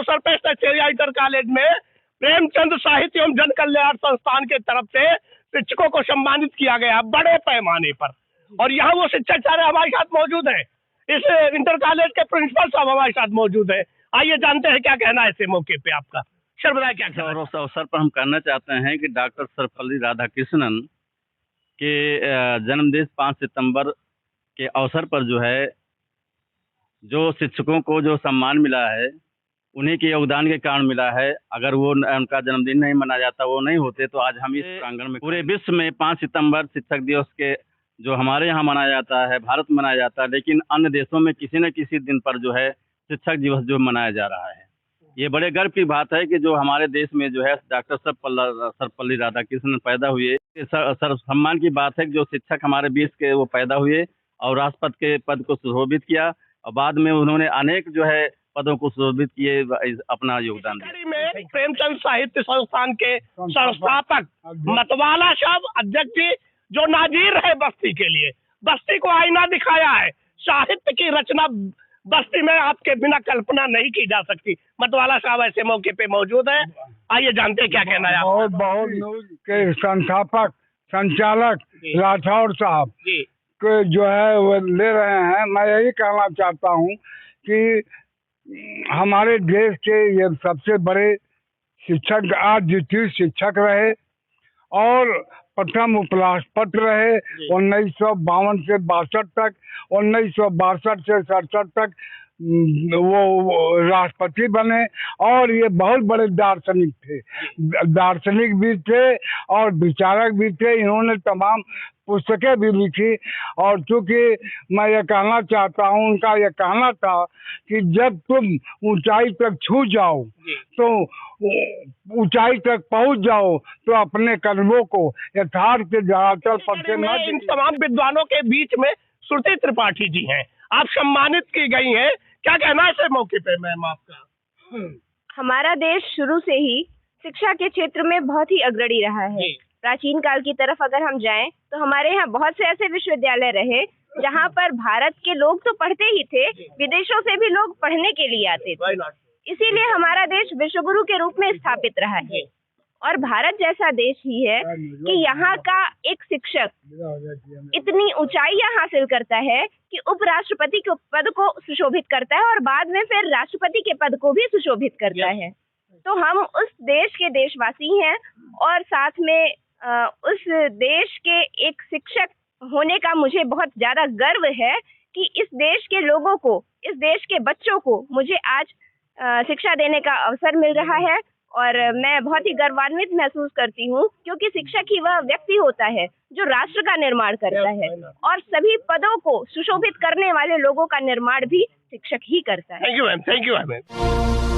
अवसर पर सचेरिया inter college में प्रेमचंद साहित्य एवं जन कल्याण संस्थान के तरफ से शिक्षकों को सम्मानित किया गया बड़े पैमाने पर। और यहाँ वो शिक्षाचार्य हमारे साथ मौजूद है, इस इंटर कॉलेज के प्रिंसिपल साहब हमारे साथ मौजूद है। आइए जानते हैं क्या कहना है इस मौके पे आपका। सर बताए क्या कहना है। और उस अवसर पर हम कहना चाहते हैं कि डॉक्टर सर्वपल्ली राधाकृष्णन के जन्मदिन 5 सितंबर के अवसर पर जो है, जो शिक्षकों को जो सम्मान मिला है उन्हीं के योगदान के कारण मिला है। अगर वो उनका जन्मदिन नहीं मनाया जाता, वो नहीं होते, तो आज हम इस प्रांगण में पूरे विश्व में 5 सितंबर शिक्षक दिवस के जो हमारे यहाँ मनाया जाता है, भारत में मनाया जाता है, लेकिन अन्य देशों में किसी न किसी दिन पर जो है शिक्षक दिवस जो मनाया जा रहा है। ये बड़े गर्व की बात है कि जो हमारे देश में जो है डॉक्टर सर्वपल्ली राधाकृष्णन पैदा हुए। सर्व सम्मान की बात है कि जो शिक्षक हमारे बीच के वो पैदा हुए और राष्ट्रपति के पद को सुशोभित किया और बाद में उन्होंने अनेक जो है पदों को सुशोभित किए, अपना योगदान दिया। प्रेमचंद साहित्य संस्थान के संस्थापक मतवाला साहब अध्यक्ष जी जो नाजीर है बस्ती के लिए, बस्ती को आईना दिखाया है। साहित्य की रचना बस्ती में आपके बिना कल्पना नहीं की जा सकती। मतवाला साहब ऐसे मौके पे मौजूद है, आइए जानते हैं क्या कहना है। बहुत न्यूज के संस्थापक संचालक राठौर साहब के जो है वो ले रहे हैं। मैं यही कहना चाहता हूँ कि हमारे देश के ये सबसे बड़े शिक्षक आज द्वितीय शिक्षक रहे और प्रथम उपराष्ट्रपति रहे 1952 से 62 तक, 1962 से 67 तक वो राष्ट्रपति बने। और ये बहुत बड़े दार्शनिक थे, दार्शनिक भी थे और विचारक भी थे। इन्होंने तमाम पुस्तकें भी लिखी। और चूंकि मैं ये कहना चाहता हूँ, उनका ये कहना था कि जब तुम ऊंचाई तक छू जाओ तो ऊंचाई तक पहुंच जाओ तो अपने कदमों को यथार्थ के धरातल पर से न। इन तमाम विद्वानों के बीच में श्रुति त्रिपाठी जी हैं, आप सम्मानित की गई हैं, क्या कहना है इस मौके पे मैम आपका। हमारा देश शुरू से ही शिक्षा के क्षेत्र में बहुत ही अग्रणी रहा है। प्राचीन काल की तरफ अगर हम जाएं तो हमारे यहाँ बहुत से ऐसे विश्वविद्यालय रहे जहाँ पर भारत के लोग तो पढ़ते ही थे, विदेशों से भी लोग पढ़ने के लिए आते थे। इसीलिए हमारा देश विश्वगुरु के रूप में स्थापित रहा है। और भारत जैसा देश ही है कि यहाँ का एक शिक्षक इतनी ऊंचाइयां हासिल करता है कि उपराष्ट्रपति के पद को सुशोभित करता है और बाद में फिर राष्ट्रपति के पद को भी सुशोभित करता है। तो हम उस देश के देशवासी हैं और साथ में उस देश के एक शिक्षक होने का मुझे बहुत ज्यादा गर्व है कि इस देश के लोगों को, इस देश के बच्चों को मुझे आज शिक्षा देने का अवसर मिल रहा है। और मैं बहुत ही गर्वान्वित महसूस करती हूँ क्योंकि शिक्षक ही वह व्यक्ति होता है जो राष्ट्र का निर्माण करता है और सभी पदों को सुशोभित करने वाले लोगों का निर्माण भी शिक्षक ही करता है। Thank you ma'am.